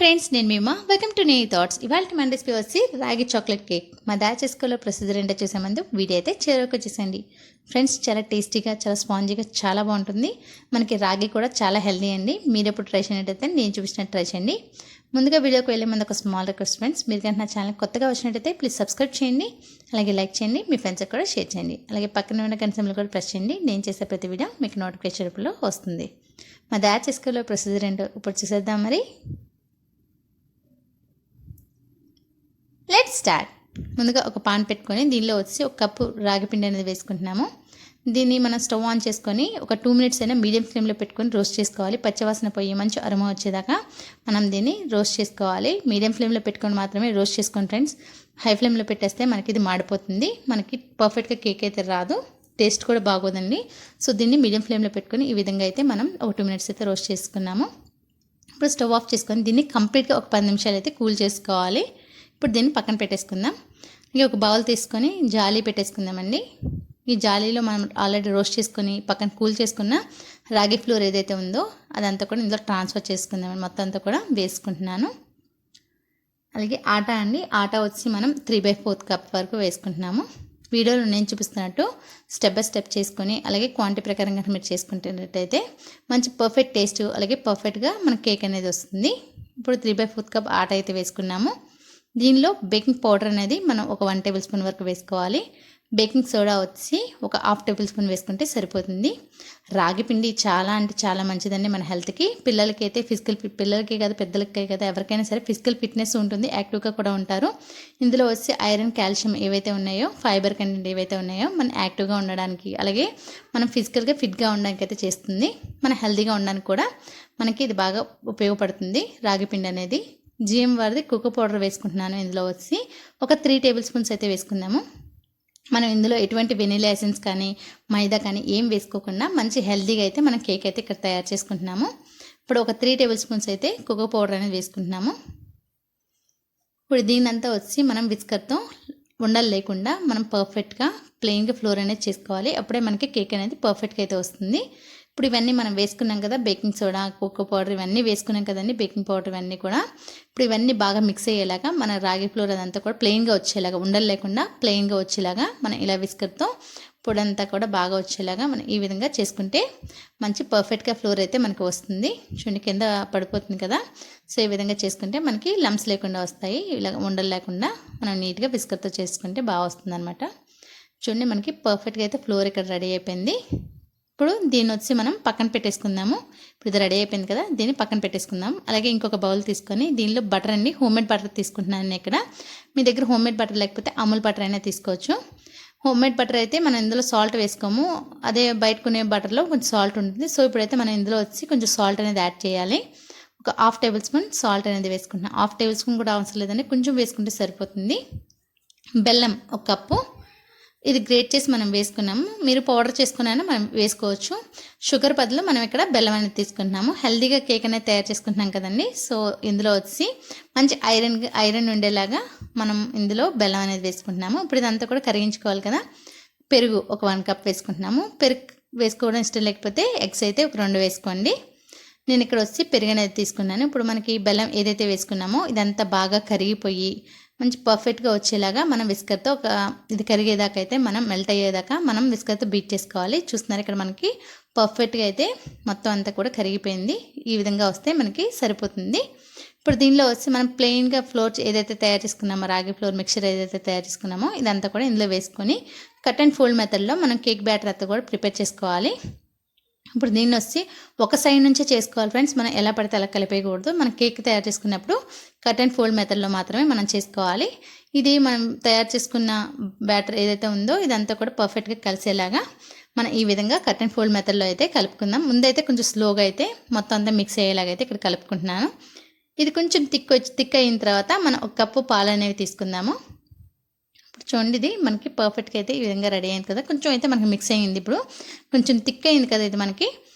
Friends, నేను మీమా. Welcome to నీ thoughts. ఇవాళ మన రెసిపీ వచ్చి రాగి చాక్లెట్ కేక్. మా దాచేసుకోలో ప్రొసీజర్ ఏంటో చూసే ముందు వీడియో అయితే చేరుకొచ్చేసండి. ఫ్రెండ్స్, చాలా టేస్టీగా, చాలా స్పాంజీగా, చాలా బాగుంటుంది. మనకి రాగి కూడా చాలా హెల్దీ అండి. మీరు ఎప్పుడు ట్రై చేయనట్టయితే నేను చూపించినట్టు ట్రై చేయండి. ముందుగా వీడియోకి వెళ్ళే ముందు ఒక స్మాల్ రిక్వెస్ట్ ఫ్రెండ్స్, మీరు కనుక నా ఛానల్ కొత్తగా వచ్చినట్టయితే ప్లీజ్ సబ్స్క్రైబ్ చేయండి, అలాగే లైక్ చేయండి, మీ ఫ్రెండ్స్కి కూడా షేర్ చేయండి, అలాగే పక్కన ఉన్న గంట సింబల్ కూడా ప్రెస్ చేయండి. నేను చేసే ప్రతి వీడియో మీకు నోటిఫికేషన్ రూపంలో వస్తుంది. మా దాచేసుకోలో ప్రొసీజర్ ఏంటో ఇప్పుడు చూసేద్దాం. మరి లెట్స్ స్టార్ట్. ముందుగా ఒక పాన్ పెట్టుకొని దీనిలో వచ్చి ఒక కప్పు రాగి పిండి అనేది వేసుకుంటున్నాము. దీన్ని మనం స్టవ్ ఆన్ చేసుకొని ఒక 2 minutes అయినా మీడియం ఫ్లేమ్లో పెట్టుకొని రోస్ట్ చేసుకోవాలి. పచ్చివాసన పోయి మంచి అరోమా వచ్చేదాకా మనం దీన్ని రోస్ట్ చేసుకోవాలి. మీడియం ఫ్లేమ్లో పెట్టుకొని మాత్రమే రోస్ట్ చేసుకోండి ఫ్రెండ్స్. హై ఫ్లేమ్లో పెట్టేస్తే మనకి ఇది మాడిపోతుంది, మనకి పర్ఫెక్ట్గా కేక్ అయితే రాదు, టేస్ట్ కూడా బాగోదండి. సో దీన్ని మీడియం ఫ్లేమ్లో పెట్టుకొని ఈ విధంగా అయితే మనం ఒక 2 minutes అయితే రోస్ట్ చేసుకున్నాము. ఇప్పుడు స్టవ్ ఆఫ్ చేసుకొని దీన్ని కంప్లీట్గా ఒక 10 నిమిషాలు అయితే కూల్ చేసుకోవాలి. ఇప్పుడు దీన్ని పక్కన పెట్టేసుకుందాం. ఇక ఒక బౌల్ తీసుకొని జాలీ పెట్టేసుకుందామండి. ఈ జాలీలో మనం ఆల్రెడీ రోస్ట్ చేసుకొని పక్కన కూల్ చేసుకున్న రాగి ఫ్లోర్ ఏదైతే ఉందో అదంతా కూడా ఇందులో ట్రాన్స్ఫర్ చేసుకుందామండి. మొత్తం అంతా కూడా వేసుకుంటున్నాను. అలాగే ఆటా అండి, ఆటా వచ్చి మనం 3/4 కప్ వరకు వేసుకుంటున్నాము. వీడియోలో నేను చూపిస్తున్నట్టు స్టెప్ బై స్టెప్ చేసుకొని అలాగే క్వాంటిటీ ప్రకారంగా మీరు చేసుకుంటున్నట్టయితే మంచి పర్ఫెక్ట్ టేస్ట్ అలాగే పర్ఫెక్ట్గా మన కేక్ అనేది వస్తుంది. ఇప్పుడు 3/4 కప్ ఆటా అయితే వేసుకున్నాము. దీనిలో బేకింగ్ పౌడర్ అనేది మనం ఒక 1 టేబుల్ స్పూన్ వరకు వేసుకోవాలి. బేకింగ్ సోడా వచ్చి ఒక 1/2 టేబుల్ స్పూన్ వేసుకుంటే సరిపోతుంది. రాగి పిండి చాలా అంటే చాలా మంచిదండి మన హెల్త్కి. పిల్లలకి అయితే పిల్లలకే కదా పెద్దలకే కదా ఎవరికైనా సరే ఫిజికల్ ఫిట్నెస్ ఉంటుంది, యాక్టివ్గా కూడా ఉంటారు. ఇందులో వచ్చి ఐరన్, కాల్షియం ఏవైతే ఉన్నాయో, ఫైబర్ కంటెంట్ ఏవైతే ఉన్నాయో మన యాక్టివ్గా ఉండడానికి అలాగే మనం ఫిజికల్గా ఫిట్గా ఉండడానికి అయితే చేస్తుంది. మన హెల్తీగా ఉండడానికి కూడా మనకి ఇది బాగా ఉపయోగపడుతుంది రాగి పిండి అనేది. జిఎం వారిది కోకో పౌడర్ వేసుకుంటున్నాను. ఇందులో వచ్చి ఒక 3 టేబుల్ స్పూన్స్ అయితే వేసుకుందాము. మనం ఇందులో ఎటువంటి వెనిలా ఎసెన్స్ కానీ మైదా కానీ ఏం వేసుకోకుండా మంచి హెల్తీగా అయితే మనం కేక్ అయితే ఇక్కడ తయారు చేసుకుంటున్నాము. ఇప్పుడు ఒక 3 టేబుల్ స్పూన్స్ అయితే కోకో పౌడర్ అనేది వేసుకుంటున్నాము. ఇప్పుడు దీనంతా వచ్చి మనం విస్కర్తో ఉండలు లేకుండా మనం పర్ఫెక్ట్గా ప్లెయిన్గా ఫ్లోర్ అనేది చేసుకోవాలి. అప్పుడే మనకి కేక్ అనేది పర్ఫెక్ట్గా అయితే వస్తుంది. ఇప్పుడు ఇవన్నీ మనం వేసుకున్నాం కదా, బేకింగ్ సోడా, కోకో పౌడర్ ఇవన్నీ వేసుకున్నాం కదండి, బేకింగ్ పౌడర్ ఇవన్నీ కూడా. ఇప్పుడు ఇవన్నీ బాగా మిక్స్ అయ్యేలాగా మన రాగి ఫ్లోర్ అదంతా కూడా ప్లెయిన్గా వచ్చేలాగా, ఉండలు లేకుండా ప్లెయిన్గా వచ్చేలాగా మనం ఇలా విస్కర్తో పొడంతా కూడా బాగా వచ్చేలాగా మనం ఈ విధంగా చేసుకుంటే మంచి పర్ఫెక్ట్గా ఫ్లోర్ అయితే మనకు వస్తుంది. చూడండి కింద పడిపోతుంది కదా, సో ఈ విధంగా చేసుకుంటే మనకి లంప్స్ లేకుండా వస్తాయి. ఇలా ఉండలు లేకుండా మనం నీట్గా విస్కర్తో చేసుకుంటే బాగా వస్తుంది అనమాట. చూడండి మనకి పర్ఫెక్ట్గా అయితే ఫ్లోర్ ఇక్కడ రెడీ అయిపోయింది. ఇప్పుడు దీన్ని వచ్చి మనం పక్కన పెట్టేసుకుందాము. ఇప్పుడు ఇది రెడీ అయిపోయింది కదా, దీన్ని పక్కన పెట్టేసుకుందాం. అలాగే ఇంకొక బౌల్ తీసుకొని దీనిలో బటర్ అండి, హోమ్మేడ్ బటర్ తీసుకుంటున్నాను నేను ఇక్కడ. మీ దగ్గర హోమ్మేడ్ బటర్ లేకపోతే అమూల్ బటర్ అయినా తీసుకోవచ్చు. హోమ్మేడ్ బటర్ అయితే మనం ఇందులో సాల్ట్ వేసుకోము, అదే బయట కొనే బటర్లో కొంచెం సాల్ట్ ఉంటుంది. సో ఇప్పుడైతే మనం ఇందులో వచ్చి కొంచెం సాల్ట్ అనేది యాడ్ చేయాలి. ఒక 1/2 టేబుల్ స్పూన్ సాల్ట్ అనేది వేసుకుంటున్నాం. 1/2 టేబుల్ స్పూన్ కూడా అవసరం లేదండి, కొంచెం వేసుకుంటే సరిపోతుంది. బెల్లం 1 కప్పు, ఇది గ్రేట్ చేసి మనం వేసుకున్నాము. మీరు పౌడర్ చేసుకున్నా మనం వేసుకోవచ్చు. షుగర్ బదులు మనం ఇక్కడ బెల్లం అనేది తీసుకుంటున్నాము. హెల్తీగా కేక్ అనేది తయారు చేసుకుంటున్నాం కదండి. సో ఇందులో వచ్చి మంచి ఐరన్ ఉండేలాగా మనం ఇందులో బెల్లం అనేది వేసుకుంటున్నాము. ఇప్పుడు ఇదంతా కూడా కరిగించుకోవాలి కదా. పెరుగు ఒక 1 కప్ వేసుకుంటున్నాము. పెరుగు వేసుకోవడం ఇష్టం లేకపోతే ఎగ్స్ అయితే ఒక 2 వేసుకోండి. నేను ఇక్కడ వచ్చి పెరుగు అనేది తీసుకున్నాను. ఇప్పుడు మనకి బెల్లం ఏదైతే వేసుకున్నామో ఇదంతా బాగా కరిగిపోయి మంచి పర్ఫెక్ట్గా వచ్చేలాగా మనం విస్కర్తో ఇది కరిగేదాకా అయితే మనం మెల్ట్ అయ్యేదాకా మనం విస్కర్తో బీట్ చేసుకోవాలి. చూస్తున్నారు ఇక్కడ మనకి పర్ఫెక్ట్గా అయితే మొత్తం అంతా కూడా కరిగిపోయింది. ఈ విధంగా వస్తే మనకి సరిపోతుంది. ఇప్పుడు దీనిలో వచ్చి మనం ప్లెయిన్గా ఫ్లోర్ ఏదైతే తయారు చేసుకున్నామో, రాగి ఫ్లోర్ మిక్చర్ ఏదైతే తయారు చేసుకున్నామో ఇదంతా కూడా ఇందులో వేసుకొని కట్ అండ్ ఫోల్డ్ మెథడ్లో మనం కేక్ బ్యాటర్ అంతా కూడా ప్రిపేర్ చేసుకోవాలి. ఇప్పుడు దీన్ని వచ్చి ఒక సైడ్ నుంచే చేసుకోవాలి ఫ్రెండ్స్, మనం ఎలా పడితే అలా కలిపేయకూడదు. మనం కేక్ తయారు చేసుకున్నప్పుడు కట్ అండ్ ఫోల్డ్ మెథడ్లో మాత్రమే మనం చేసుకోవాలి. ఇది మనం తయారు చేసుకున్న బ్యాటర్ ఏదైతే ఉందో ఇదంతా కూడా పర్ఫెక్ట్గా కలిసేలాగా మనం ఈ విధంగా కట్ అండ్ ఫోల్డ్ మెథడ్లో అయితే కలుపుకుందాం. ముందైతే కొంచెం స్లోగా అయితే మొత్తం అంతా మిక్స్ అయ్యేలాగా అయితే ఇక్కడ కలుపుకుంటున్నాను. ఇది కొంచెం థిక్ అయిన తర్వాత మనం 1 కప్పు పాలు అనేవి తీసుకుందాము. చూడండి ఇది మనకి పర్ఫెక్ట్గా అయితే ఈ విధంగా రెడీ అయింది కదా. కొంచెం అయితే మనకి మిక్స్ అయ్యింది, ఇప్పుడు కొంచెం థిక్ అయింది కదా ఇది మనకి.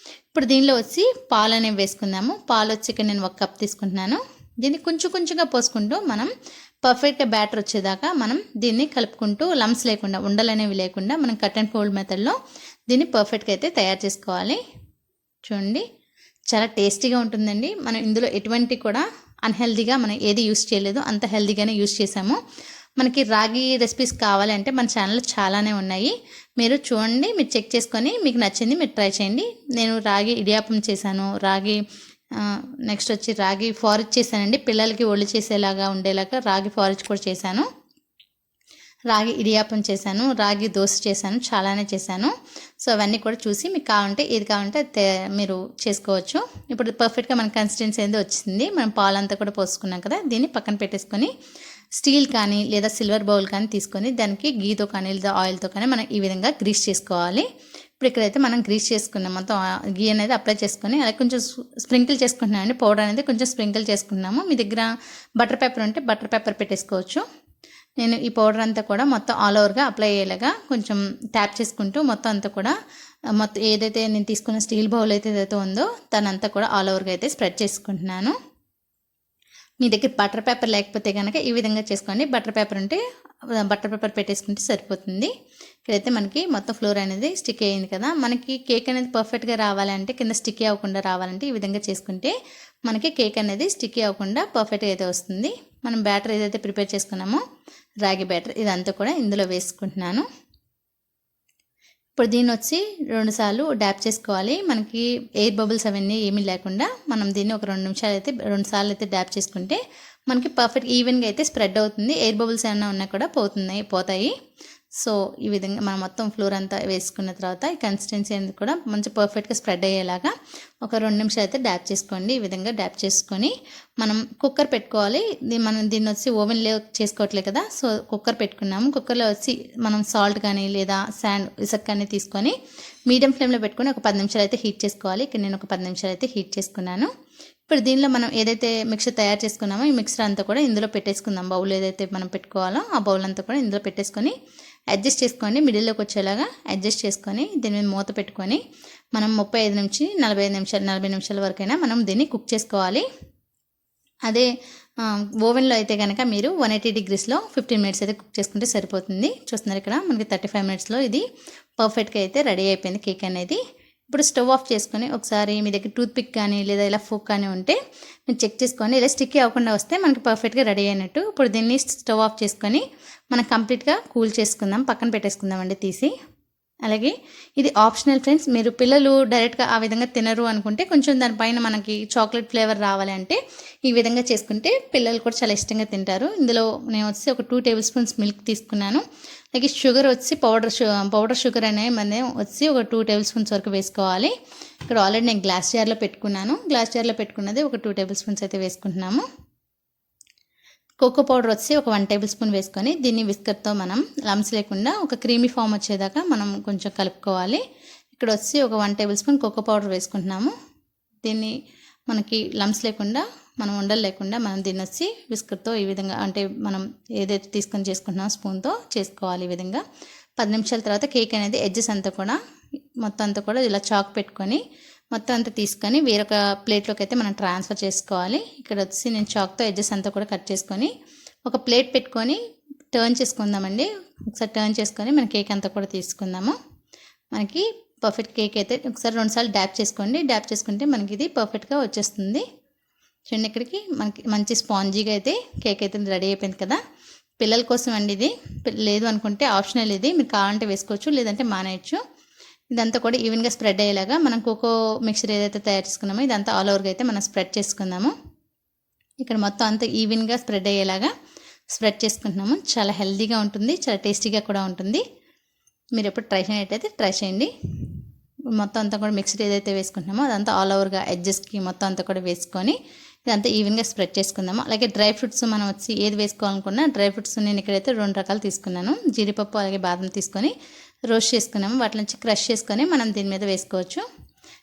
ఇప్పుడు దీనిలో వచ్చి పాలు అనేవి వేసుకుందాము. పాలు వచ్చి ఇక్కడ నేను 1 కప్ తీసుకుంటున్నాను. దీన్ని కొంచెంగా పోసుకుంటూ మనం పర్ఫెక్ట్గా బ్యాటర్ వచ్చేదాకా మనం దీన్ని కలుపుకుంటూ లంప్స్ లేకుండా, ఉండలు అనేవి లేకుండా మనం కట్ అండ్ ఫోల్డ్ మెథడ్లో దీన్ని పర్ఫెక్ట్గా అయితే తయారు చేసుకోవాలి. చూడండి చాలా టేస్టీగా ఉంటుందండి. మనం ఇందులో ఎటువంటి కూడా అన్హెల్దీగా మనం ఏది యూస్ చేయలేదు, అంత హెల్దీగానే యూస్ చేసాము. మనకి రాగి రెసిపీస్ కావాలంటే మన ఛానల్లో చాలానే ఉన్నాయి, మీరు చూడండి, మీరు చెక్ చేసుకొని మీకు నచ్చింది మీరు ట్రై చేయండి. నేను రాగి ఇడియాపం చేశాను, రాగి నెక్స్ట్ వచ్చి రాగి ఫారిజ్ చేశానండి, పిల్లలకి ఒళ్ళు చేసేలాగా ఉండేలాగా రాగి ఫారిజ్ కూడా చేశాను, రాగి ఇడియాపం చేశాను, రాగి దోశ చేశాను, చాలానే చేశాను. సో అవన్నీ కూడా చూసి మీకు కావాలంటే ఏది కావాలంటే మీరు చేసుకోవచ్చు. ఇప్పుడు పర్ఫెక్ట్గా మన కన్సిస్టెన్సీ అనేది వచ్చింది. మనం పాలంతా కూడా పోసుకున్నాం కదా, దీన్ని పక్కన పెట్టేసుకొని స్టీల్ కానీ లేదా సిల్వర్ బౌల్ కానీ తీసుకొని దానికి గీతో కానీ లేదా ఆయిల్తో కానీ మనం ఈ విధంగా గ్రీస్ చేసుకోవాలి. ఇప్పుడు ఇక్కడైతే మనం గ్రీస్ చేసుకున్నాం, మొత్తం గీ అనేది అప్లై చేసుకొని అలాగే కొంచెం స్ప్రింకిల్ చేసుకుంటున్నాం అండి, పౌడర్ అనేది కొంచెం స్ప్రింకిల్ చేసుకుంటున్నాము. మీ దగ్గర బటర్ పేపర్ ఉంటే బటర్ పేపర్ పెట్టేసుకోవచ్చు. నేను ఈ పౌడర్ అంతా కూడా మొత్తం ఆల్ ఓవర్గా అప్లై అయ్యేలాగా కొంచెం ట్యాప్ చేసుకుంటూ మొత్తం అంతా కూడా మొత్తం ఏదైతే నేను తీసుకున్న స్టీల్ బౌల్ అయితే ఏదైతే ఉందో దానంతా కూడా ఆల్ ఓవర్గా అయితే స్ప్రెడ్ చేసుకుంటున్నాను. మీ దగ్గర బటర్ పేపర్ లేకపోతే కనుక ఈ విధంగా చేసుకోండి, బటర్ పేపర్ ఉంటే బటర్ పేపర్ పెట్టేసుకుంటే సరిపోతుంది. ఇక్కడైతే మనకి మొత్తం ఫ్లోర్ అనేది స్టిక్ అయ్యింది కదా, మనకి కేక్ అనేది పర్ఫెక్ట్గా రావాలంటే కింద స్టిక్కీ అవ్వకుండా రావాలంటే ఈ విధంగా చేసుకుంటే మనకి కేక్ అనేది స్టిక్కీ అవ్వకుండా పర్ఫెక్ట్గా అయితే వస్తుంది. మనం బ్యాటర్ ఏదైతే ప్రిపేర్ చేసుకున్నామో రాగి బ్యాటర్ ఇదంతా కూడా ఇందులో వేసుకుంటున్నాను. ఇప్పుడు దీన్ని వచ్చి 2 సార్లు డ్యాప్ చేసుకోవాలి, మనకి ఎయిర్ బబుల్స్ అవన్నీ ఏమీ లేకుండా మనం దీన్ని ఒక 2 నిమిషాలు అయితే 2 సార్లు అయితే డ్యాప్ చేసుకుంటే మనకి పర్ఫెక్ట్ ఈవెన్గా అయితే స్ప్రెడ్ అవుతుంది. ఎయిర్ బబుల్స్ ఏమైనా ఉన్నా కూడా పోతాయి. సో ఈ విధంగా మనం మొత్తం ఫ్లోర్ అంతా వేసుకున్న తర్వాత ఈ కన్సిస్టెన్సీ అనేది కూడా మంచి పర్ఫెక్ట్గా స్ప్రెడ్ అయ్యేలాగా ఒక 2 నిమిషాలు అయితే డ్యాప్ చేసుకోండి. ఈ విధంగా డ్యాప్ చేసుకొని మనం కుక్కర్ పెట్టుకోవాలి. మనం దీన్ని వచ్చి ఓవెన్లో చేసుకోవట్లేదు కదా, సో కుక్కర్ పెట్టుకున్నాము. కుక్కర్లో వచ్చి మనం సాల్ట్ కానీ లేదా ఇసుక కానీ తీసుకొని మీడియం ఫ్లేమ్లో పెట్టుకొని ఒక 10 నిమిషాలు అయితే హీట్ చేసుకోవాలి. ఇక్కడ నేను ఒక 10 నిమిషాలు అయితే హీట్ చేసుకున్నాను. ఇప్పుడు దీనిలో మనం ఏదైతే మిక్సర్ తయారు చేసుకున్నామో ఈ మిక్సర్ అంతా కూడా ఇందులో పెట్టేసుకుందాం. బౌల్ ఏదైతే మనం పెట్టుకోవాలో ఆ బౌల్ అంతా కూడా ఇందులో పెట్టేసుకొని అడ్జస్ట్ చేసుకోండి, మిడిల్లోకి వచ్చేలాగా అడ్జస్ట్ చేసుకొని దీని మీద మూత పెట్టుకొని మనం 35 నుంచి 40 నిమిషాల వరకైనా మనం దీన్ని కుక్ చేసుకోవాలి. అదే ఓవెన్లో అయితే కనుక మీరు 180 డిగ్రీస్లో 15 మినిట్స్ అయితే కుక్ చేసుకుంటే సరిపోతుంది. చూస్తున్నారు ఇక్కడ మనకి 35 మినిట్స్లో ఇది పర్ఫెక్ట్గా అయితే రెడీ అయిపోయింది కేక్ అనేది. ఇప్పుడు స్టవ్ ఆఫ్ చేసుకొని ఒకసారి మీ దగ్గర టూత్ పిక్ కానీ లేదా ఇలా ఫోక్ కానీ ఉంటే మీరు చెక్ చేసుకొని ఇలా స్టిక్కీ అవ్వకుండా వస్తే మనకి పర్ఫెక్ట్గా రెడీ అయినట్టు. ఇప్పుడు దీన్ని స్టవ్ ఆఫ్ చేసుకొని మనం కంప్లీట్గా కూల్ చేసుకుందాం, పక్కన పెట్టేసుకుందామండి తీసి. అలాగే ఇది ఆప్షనల్ ఫ్రెండ్స్, మీరు పిల్లలు డైరెక్ట్గా ఆ విధంగా తినరు అనుకుంటే కొంచెం దానిపైన మనకి చాక్లెట్ ఫ్లేవర్ రావాలి అంటే ఈ విధంగా చేసుకుంటే పిల్లలు కూడా చాలా ఇష్టంగా తింటారు. ఇందులో నేను వచ్చి ఒక 2 టేబుల్ స్పూన్స్ మిల్క్ తీసుకున్నాను. అలాగే షుగర్ వచ్చి పౌడర్ షుగర్ అనేది మనం వచ్చి ఒక 2 టేబుల్ స్పూన్స్ వరకు వేసుకోవాలి. ఇక్కడ ఆల్రెడీ నేను గ్లాస్ జార్లో పెట్టుకున్నాను, గ్లాస్ జార్లో పెట్టుకున్నది ఒక 2 టేబుల్ స్పూన్స్ అయితే వేసుకుంటున్నాము. కోకో పౌడర్ వచ్చి ఒక 1 టేబుల్ స్పూన్ వేసుకొని దీన్ని విస్కర్తో మనం లమ్స్ లేకుండా ఒక క్రీమీ ఫామ్ వచ్చేదాకా మనం కొంచెం కలుపుకోవాలి. ఇక్కడ వచ్చి ఒక 1 టేబుల్ స్పూన్ కోకో పౌడర్ వేసుకుంటున్నాము. దీన్ని మనకి లమ్స్ లేకుండా మనం ఉండలు లేకుండా మనం దీన్ని వచ్చి విస్కర్తో ఈ విధంగా అంటే మనం ఏదైతే తీసుకొని చేసుకుంటున్నామో స్పూన్తో చేసుకోవాలి. ఈ విధంగా 10 నిమిషాల తర్వాత కేక్ అనేది ఎడ్జెస్ అంతా కూడా మొత్తం అంతా కూడా ఇలా చాక్ పెట్టుకొని మొత్తం అంతా తీసుకొని వేరొక ప్లేట్లోకి అయితే మనం ట్రాన్స్ఫర్ చేసుకోవాలి. ఇక్కడ వచ్చి నేను చాక్తో ఎడ్జెస్ అంతా కూడా కట్ చేసుకొని ఒక ప్లేట్ పెట్టుకొని టర్న్ చేసుకుందామండి. ఒకసారి టర్న్ చేసుకొని మన కేక్ అంతా కూడా తీసుకుందాము. మనకి పర్ఫెక్ట్ కేక్ అయితే ఒకసారి 2 సార్లు డ్యాప్ చేసుకోండి, డ్యాప్ చేసుకుంటే మనకి ఇది పర్ఫెక్ట్గా వచ్చేస్తుంది. చూడండి ఇక్కడికి మనకి మంచి స్పాంజీగా అయితే కేక్ అయితే రెడీ అయిపోయింది కదా. పిల్లల కోసం అండి ఇది, లేదు అనుకుంటే ఆప్షనల్, ఇది మీరు కావాలంటే వేసుకోవచ్చు లేదంటే మానేయచ్చు. ఇదంతా కూడా ఈవెన్గా స్ప్రెడ్ అయ్యేలాగా మనం కోకో మిక్చర్ ఏదైతే తయారు చేసుకున్నామో ఇదంతా ఆల్ ఓవర్గా అయితే మనం స్ప్రెడ్ చేసుకుందాము. ఇక్కడ మొత్తం అంతా ఈవెన్గా స్ప్రెడ్ అయ్యేలాగా స్ప్రెడ్ చేసుకుంటున్నాము. చాలా హెల్తీగా ఉంటుంది, చాలా టేస్టీగా కూడా ఉంటుంది. మీరు ఎప్పుడు ట్రై చేయనట్టయితే ట్రై చేయండి. మొత్తం అంతా కూడా మిక్సర్ ఏదైతే వేసుకుంటున్నామో అదంతా ఆల్ ఓవర్గా ఎడ్జెస్కి మొత్తం అంతా కూడా వేసుకొని ఇదంతా ఈవెన్గా స్ప్రెడ్ చేసుకుందాము. అలాగే డ్రై ఫ్రూట్స్ మనం వచ్చి ఏది వేసుకోవాలనుకున్నా డ్రై ఫ్రూట్స్ నేను ఇక్కడైతే 2 రకాలు తీసుకున్నాను. జీడిపప్పు అలాగే బాదం తీసుకొని రోస్ట్ చేసుకున్నాము. వాటి నుంచి క్రష్ చేసుకొని మనం దీని మీద వేసుకోవచ్చు.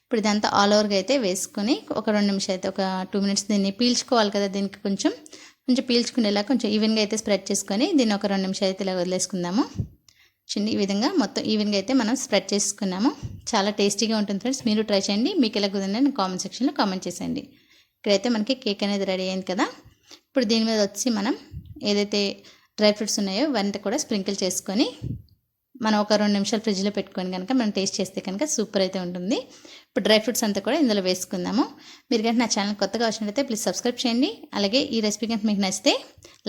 ఇప్పుడు ఇదంతా ఆల్ ఓవర్గా అయితే వేసుకొని ఒక 2 నిమిషాలు అయితే ఒక 2 మినిట్స్ దీన్ని పీల్చుకోవాలి కదా, దీనికి కొంచెం పీల్చుకునేలా కొంచెం ఈవెన్గా అయితే స్ప్రెడ్ చేసుకొని దీన్ని ఒక 2 నిమిషాలు అయితే ఇలా వదిలేసుకుందాము. చిన్న ఈ విధంగా మొత్తం ఈవెన్గా అయితే మనం స్ప్రెడ్ చేసుకున్నాము. చాలా టేస్టీగా ఉంటుంది ఫ్రెండ్స్, మీరు ట్రై చేయండి. మీకు ఎలా కుదిరిందని కామెంట్ సెక్షన్లో కామెంట్ చేసేయండి. ఇక్కడైతే మనకి కేక్ అనేది రెడీ అయింది కదా. ఇప్పుడు దీని మీద వచ్చి మనం ఏదైతే డ్రై ఫ్రూట్స్ ఉన్నాయో ఇవంతా కూడా స్ప్రింకిల్ చేసుకొని మనం ఒక 2 నిమిషాలు ఫ్రిడ్జ్లో పెట్టుకొని కనుక మనం టేస్ట్ చేస్తే కనుక సూపర్ అయితే ఉంటుంది. ఇప్పుడు డ్రై ఫ్రూట్స్ అంతా కూడా ఇందులో వేసుకుందాము. మీరు కనుక నా ఛానల్ కొత్తగా వచ్చినట్లయితే ప్లీజ్ సబ్స్క్రైబ్ చేయండి. అలాగే ఈ రెసిపీ కనుక మీకు నచ్చితే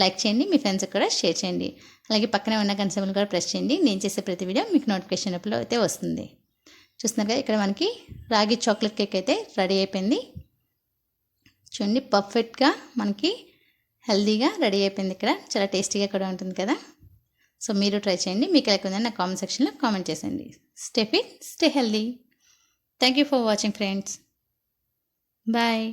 లైక్ చేయండి, మీ ఫ్రెండ్స్కి కూడా షేర్ చేయండి. అలాగే పక్కనే ఉన్న గంట సింబల్ కూడా ప్రెస్ చేయండి. నేను చేసే ప్రతి వీడియో మీకు నోటిఫికేషన్ అప్పుడు అయితే వస్తుంది. చూస్తున్నారుగా ఇక్కడ మనకి రాగి చాక్లెట్ కేక్ అయితే రెడీ అయిపోయింది. చూడండి పర్ఫెక్ట్గా మనకి హెల్దీగా రెడీ అయిపోయింది. ఇక్కడ చాలా టేస్టీగా కూడా ఉంటుంది కదా. సో మీరు ట్రై చేయండి. మీకు ఎలా ఉందని నా కామెంట్ సెక్షన్లో కామెంట్ చేసేయండి. Stay fit, stay healthy. Thank you for watching friends. Bye.